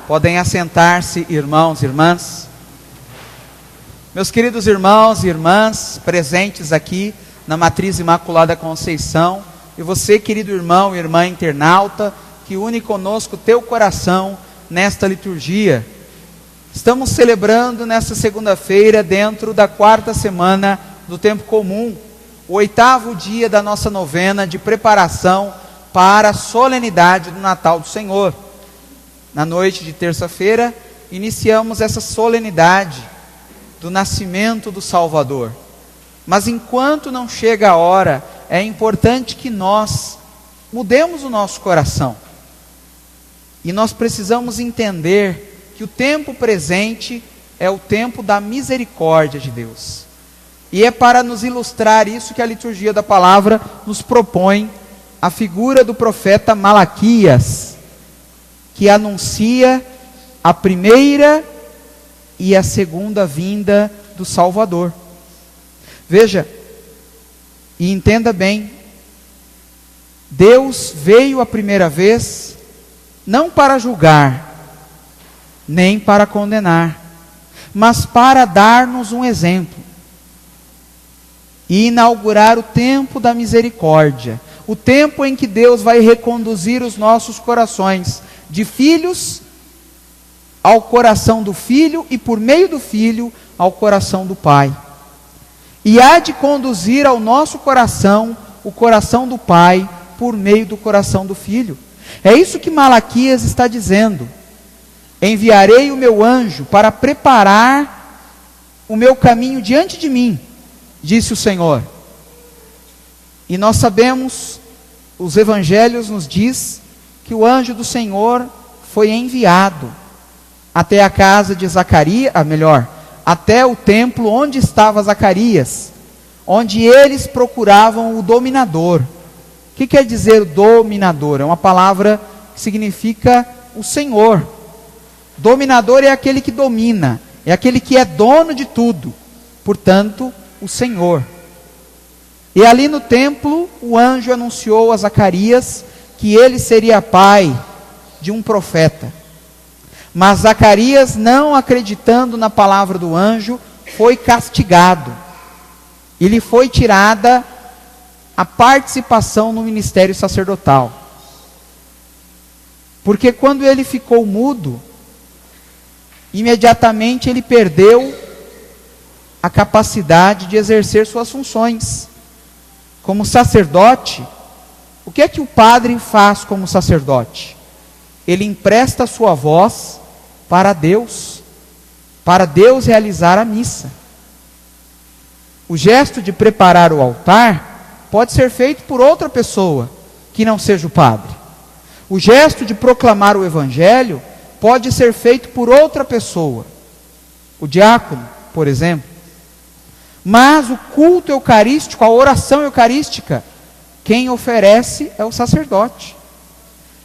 Podem assentar-se, irmãos e irmãs. Meus queridos irmãos e irmãs presentes aqui na Matriz Imaculada Conceição, e você, querido irmão e irmã internauta, que une conosco teu coração nesta liturgia. Estamos celebrando nesta segunda-feira, dentro da quarta semana do tempo comum, o 8º dia da nossa novena de preparação para a solenidade do Natal do Senhor. Na noite de terça-feira, iniciamos essa solenidade do nascimento do Salvador. Mas enquanto não chega a hora, é importante que nós mudemos o nosso coração. E nós precisamos entender que o tempo presente é o tempo da misericórdia de Deus. E é para nos ilustrar isso que a liturgia da palavra nos propõe a figura do profeta Malaquias, que anuncia a primeira e a segunda vinda do Salvador. Veja, e entenda bem, Deus veio a primeira vez, não para julgar, nem para condenar, mas para dar-nos um exemplo, e inaugurar o tempo da misericórdia, o tempo em que Deus vai reconduzir os nossos corações, de filhos ao coração do Filho, e por meio do Filho ao coração do Pai. E há de conduzir ao nosso coração, o coração do Pai, por meio do coração do Filho. É isso que Malaquias está dizendo. Enviarei o meu anjo para preparar o meu caminho diante de mim, disse o Senhor. E nós sabemos, os evangelhos nos diz que o anjo do Senhor foi enviado até a casa de Zacarias, até o templo onde estava Zacarias, onde eles procuravam o dominador. O que quer dizer dominador? É uma palavra que significa o Senhor. Dominador é aquele que domina, é aquele que é dono de tudo, portanto, o Senhor. E ali no templo, o anjo anunciou a Zacarias que ele seria pai de um profeta. Mas Zacarias, não acreditando na palavra do anjo, foi castigado. E lhe foi tirada a participação no ministério sacerdotal. Porque quando ele ficou mudo, imediatamente ele perdeu a capacidade de exercer suas funções. Como sacerdote, o que é que o padre faz como sacerdote? Ele empresta a sua voz para Deus realizar a missa. O gesto de preparar o altar pode ser feito por outra pessoa, que não seja o padre. O gesto de proclamar o evangelho pode ser feito por outra pessoa, o diácono, por exemplo. Mas o culto eucarístico, a oração eucarística, quem oferece é o sacerdote.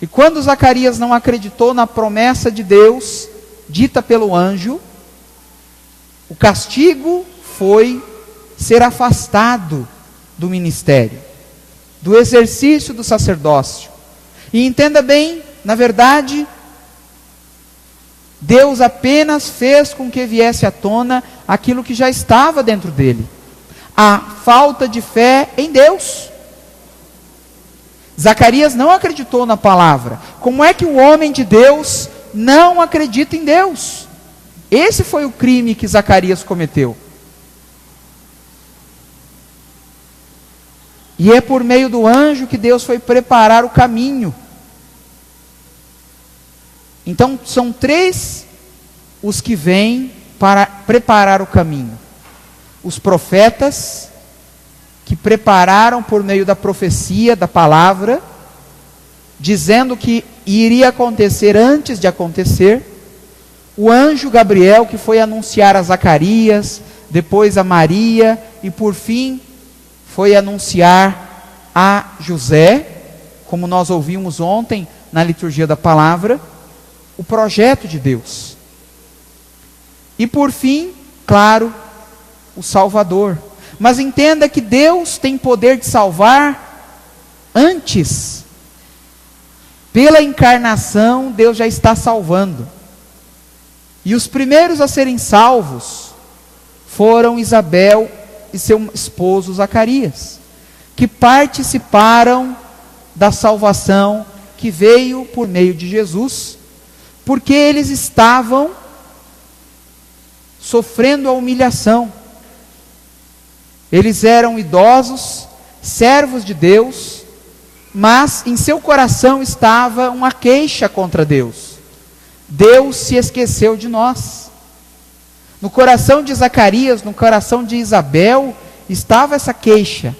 E quando Zacarias não acreditou na promessa de Deus, dita pelo anjo, o castigo foi ser afastado do ministério, do exercício do sacerdócio. E entenda bem, na verdade, Deus apenas fez com que viesse à tona aquilo que já estava dentro dele, a falta de fé em Deus. Zacarias não acreditou na palavra. Como é que o homem de Deus não acredita em Deus? Esse foi o crime que Zacarias cometeu. E é por meio do anjo que Deus foi preparar o caminho. Então são 3 os que vêm para preparar o caminho. Os profetas, que prepararam por meio da profecia, da palavra, dizendo que iria acontecer antes de acontecer. O anjo Gabriel, que foi anunciar a Zacarias, depois a Maria, e por fim foi anunciar a José, como nós ouvimos ontem na liturgia da palavra, o projeto de Deus. E por fim, claro, o Salvador. Mas entenda que Deus tem poder de salvar antes. Pela encarnação, Deus já está salvando. E os primeiros a serem salvos foram Isabel e seu esposo Zacarias, que participaram da salvação que veio por meio de Jesus, porque eles estavam sofrendo a humilhação. Eles eram idosos, servos de Deus, mas em seu coração estava uma queixa contra Deus. Deus se esqueceu de nós. No coração de Zacarias, no coração de Isabel, estava essa queixa,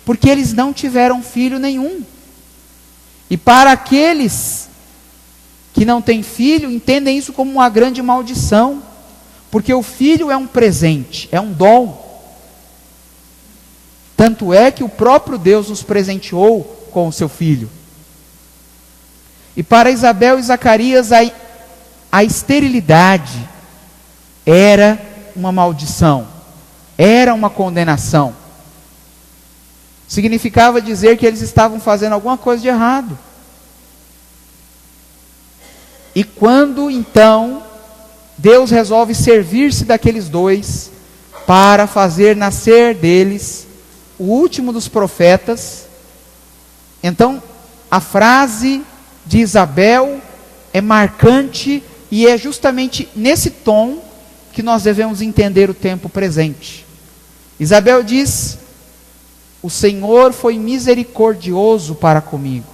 porque eles não tiveram filho nenhum. E para aqueles que não têm filho, entendem isso como uma grande maldição, porque o filho é um presente, é um dom. Tanto é que o próprio Deus nos presenteou com o seu filho. E para Isabel e Zacarias, a esterilidade era uma maldição, era uma condenação. Significava dizer que eles estavam fazendo alguma coisa de errado. E quando então Deus resolve servir-se daqueles dois para fazer nascer deles o último dos profetas, então a frase de Isabel é marcante e é justamente nesse tom que nós devemos entender o tempo presente. Isabel diz: o Senhor foi misericordioso para comigo,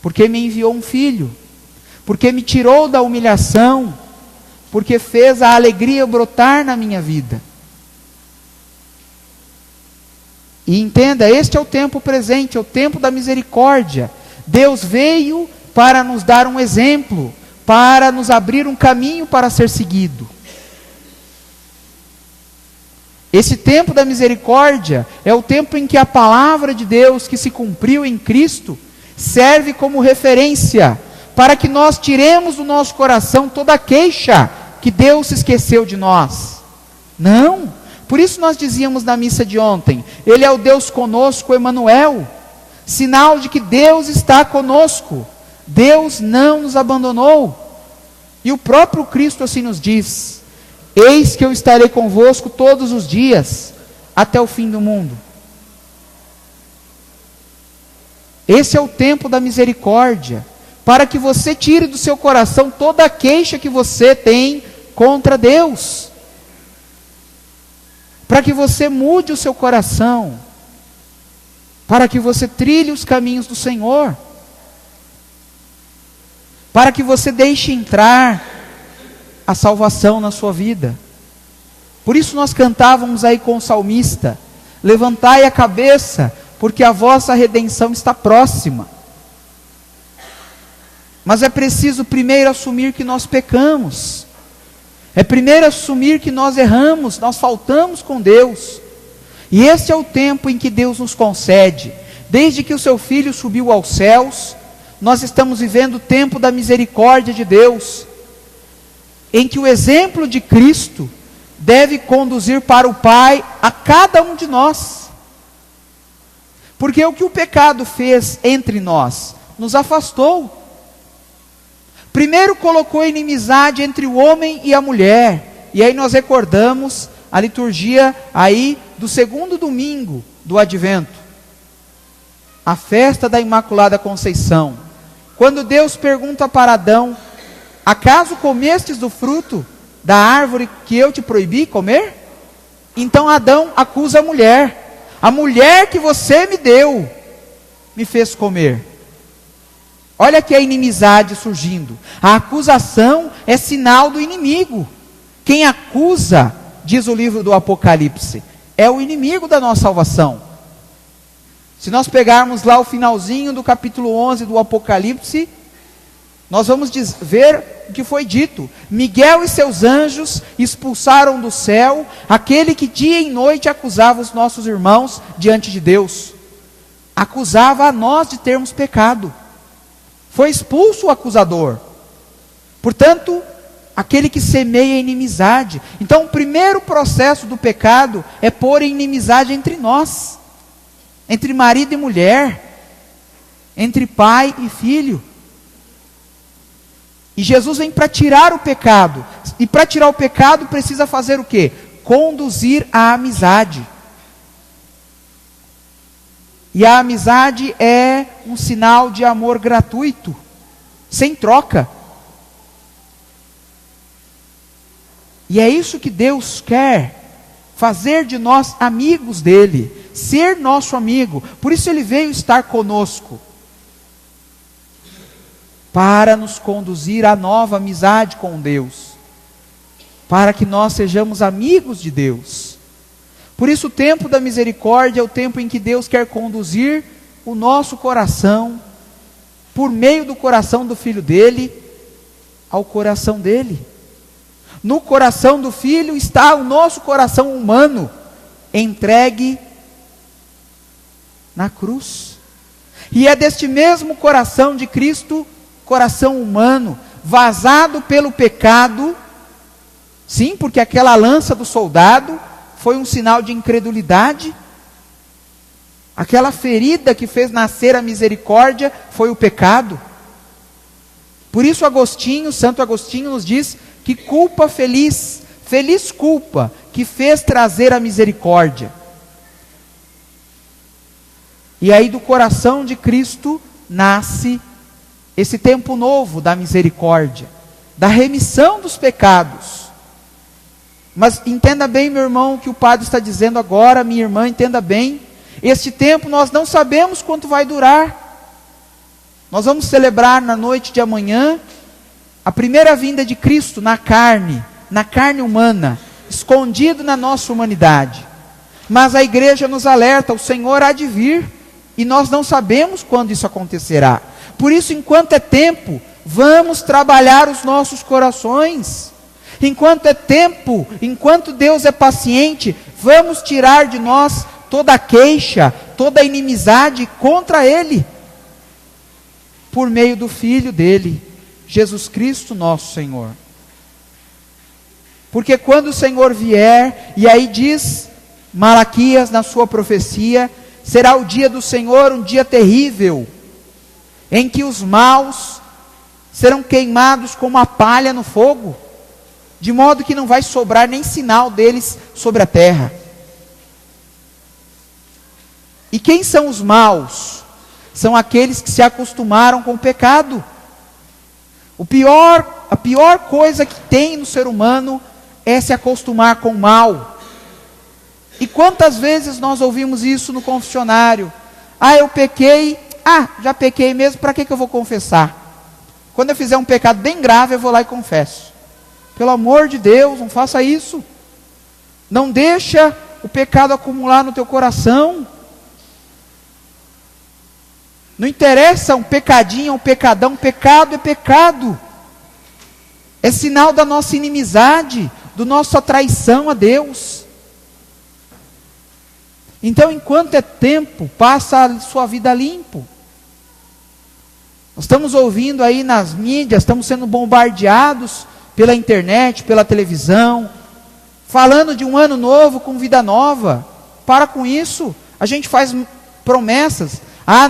porque me enviou um filho, porque me tirou da humilhação, porque fez a alegria brotar na minha vida. E entenda, este é o tempo presente, é o tempo da misericórdia. Deus veio para nos dar um exemplo, para nos abrir um caminho para ser seguido. Esse tempo da misericórdia é o tempo em que a palavra de Deus que se cumpriu em Cristo serve como referência para que nós tiremos do nosso coração toda a queixa que Deus se esqueceu de nós. Não. Por isso nós dizíamos na missa de ontem, Ele é o Deus conosco, Emanuel, sinal de que Deus está conosco. Deus não nos abandonou. E o próprio Cristo assim nos diz: eis que eu estarei convosco todos os dias, até o fim do mundo. Esse é o tempo da misericórdia, para que você tire do seu coração toda a queixa que você tem contra Deus, para que você mude o seu coração, para que você trilhe os caminhos do Senhor, para que você deixe entrar a salvação na sua vida. Por isso nós cantávamos aí com o salmista: levantai a cabeça, porque a vossa redenção está próxima. Mas é preciso primeiro assumir que nós pecamos, é primeiro assumir que nós erramos, nós faltamos com Deus. E esse é o tempo em que Deus nos concede. Desde que o seu Filho subiu aos céus, nós estamos vivendo o tempo da misericórdia de Deus, em que o exemplo de Cristo deve conduzir para o Pai a cada um de nós. Porque o que o pecado fez entre nós? Nos afastou. Primeiro colocou inimizade entre o homem e a mulher. E aí nós recordamos a liturgia aí do segundo domingo do Advento, a festa da Imaculada Conceição, quando Deus pergunta para Adão: acaso comestes do fruto da árvore que eu te proibi comer? Então Adão acusa a mulher que você me deu, me fez comer. Olha aqui a inimizade surgindo. A acusação é sinal do inimigo. Quem acusa, diz o livro do Apocalipse, é o inimigo da nossa salvação. Se nós pegarmos lá o finalzinho do capítulo 11 do Apocalipse, nós vamos ver o que foi dito: Miguel e seus anjos expulsaram do céu aquele que dia e noite acusava os nossos irmãos diante de Deus. Acusava a nós de termos pecado. Foi expulso o acusador. Portanto, aquele que semeia inimizade. Então, o primeiro processo do pecado é pôr inimizade entre nós, entre marido e mulher, entre pai e filho. E Jesus vem para tirar o pecado. E para tirar o pecado precisa fazer o quê? Conduzir a amizade. E a amizade é um sinal de amor gratuito, sem troca. E é isso que Deus quer, fazer de nós amigos dele, ser nosso amigo. Por isso ele veio estar conosco, para nos conduzir à nova amizade com Deus, para que nós sejamos amigos de Deus. Por isso o tempo da misericórdia é o tempo em que Deus quer conduzir o nosso coração, por meio do coração do Filho dele, ao coração dele. No coração do Filho está o nosso coração humano, entregue na cruz. E é deste mesmo coração de Cristo, coração humano, vazado pelo pecado, sim, porque aquela lança do soldado foi um sinal de incredulidade, aquela ferida que fez nascer a misericórdia foi o pecado. Por isso Santo Agostinho nos diz que culpa feliz, feliz culpa, que fez trazer a misericórdia. E aí do coração de Cristo nasce esse tempo novo da misericórdia, da remissão dos pecados. Mas entenda bem, meu irmão, o que o padre está dizendo agora, minha irmã, entenda bem. Este tempo nós não sabemos quanto vai durar. Nós vamos celebrar na noite de amanhã a primeira vinda de Cristo na carne humana, escondido na nossa humanidade. Mas a igreja nos alerta, o Senhor há de vir, e nós não sabemos quando isso acontecerá. Por isso, enquanto é tempo, vamos trabalhar os nossos corações. Enquanto é tempo, enquanto Deus é paciente, vamos tirar de nós toda a queixa, toda a inimizade contra Ele, por meio do Filho dele, Jesus Cristo nosso Senhor. Porque quando o Senhor vier, e aí diz Malaquias na sua profecia, será o dia do Senhor, um dia terrível, em que os maus serão queimados como a palha no fogo, de modo que não vai sobrar nem sinal deles sobre a terra. E quem são os maus? São aqueles que se acostumaram com o pecado. A pior coisa que tem no ser humano é se acostumar com o mal. E quantas vezes nós ouvimos isso no confessionário? Eu pequei, já pequei mesmo, para que eu vou confessar? Quando eu fizer um pecado bem grave, eu vou lá e confesso. Pelo amor de Deus, não faça isso. Não deixa o pecado acumular no teu coração. Não interessa um pecadinho, um pecadão, pecado é pecado. É sinal da nossa inimizade, da nossa traição a Deus. Então, enquanto é tempo, passa a sua vida limpo. Nós estamos ouvindo aí nas mídias, estamos sendo bombardeados pela internet, pela televisão, falando de um ano novo com vida nova. Para com isso. A gente faz promessas.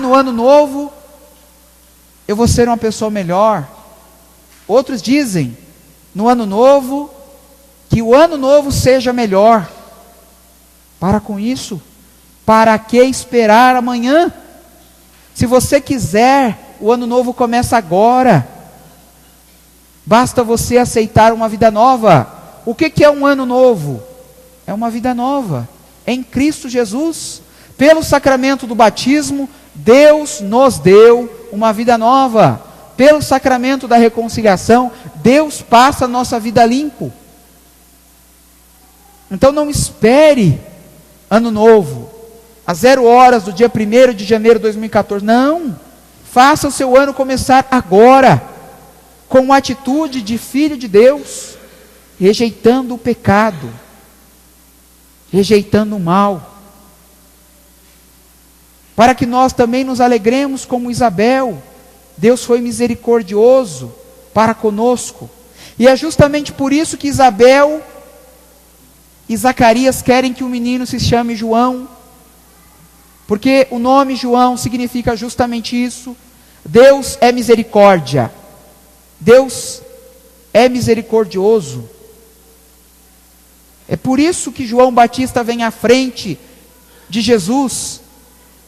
No ano novo eu vou ser uma pessoa melhor. Outros dizem, no ano novo, que o ano novo seja melhor. Para com isso. Para que esperar amanhã? Se você quiser, o ano novo começa agora. Basta você aceitar uma vida nova. O que é um ano novo? É uma vida nova, em Cristo Jesus. Pelo sacramento do batismo, Deus nos deu uma vida nova. Pelo sacramento da reconciliação, Deus passa a nossa vida limpo. Então não espere ano novo, às 0 horas do dia 1º de janeiro de 2014. Não, faça o seu ano começar agora, com uma atitude de filho de Deus, rejeitando o pecado, rejeitando o mal, para que nós também nos alegremos como Isabel. Deus foi misericordioso para conosco, e é justamente por isso que Isabel e Zacarias querem que o menino se chame João, porque o nome João significa justamente isso. Deus é misericórdia. Deus é misericordioso. É por isso que João Batista vem à frente de Jesus.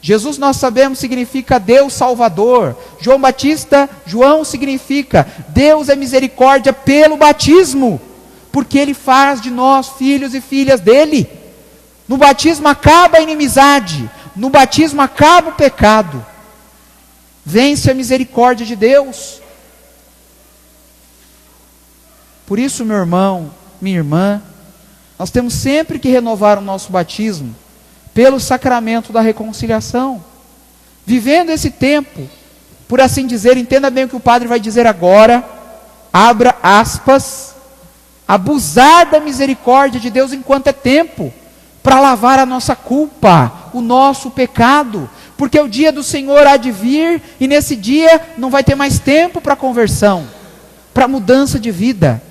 Jesus, nós sabemos, significa Deus Salvador. João significa Deus é misericórdia pelo batismo, porque Ele faz de nós filhos e filhas dEle. No batismo acaba a inimizade, no batismo acaba o pecado, vence a misericórdia de Deus. Por isso, meu irmão, minha irmã, nós temos sempre que renovar o nosso batismo pelo sacramento da reconciliação. Vivendo esse tempo, por assim dizer, entenda bem o que o padre vai dizer agora, abra aspas, abusar da misericórdia de Deus enquanto é tempo, para lavar a nossa culpa, o nosso pecado, porque o dia do Senhor há de vir, e nesse dia não vai ter mais tempo para conversão, para mudança de vida,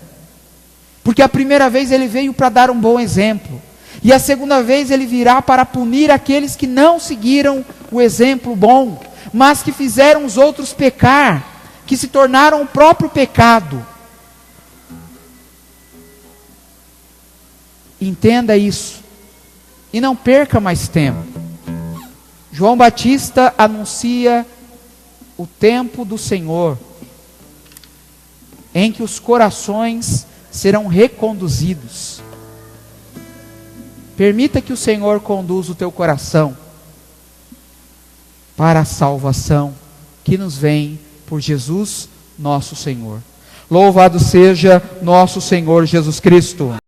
porque a primeira vez Ele veio para dar um bom exemplo, e a segunda vez Ele virá para punir aqueles que não seguiram o exemplo bom, mas que fizeram os outros pecar, que se tornaram o próprio pecado. Entenda isso, e não perca mais tempo. João Batista anuncia o tempo do Senhor, em que os corações serão reconduzidos. Permita que o Senhor conduza o teu coração para a salvação que nos vem por Jesus nosso Senhor. Louvado seja nosso Senhor Jesus Cristo.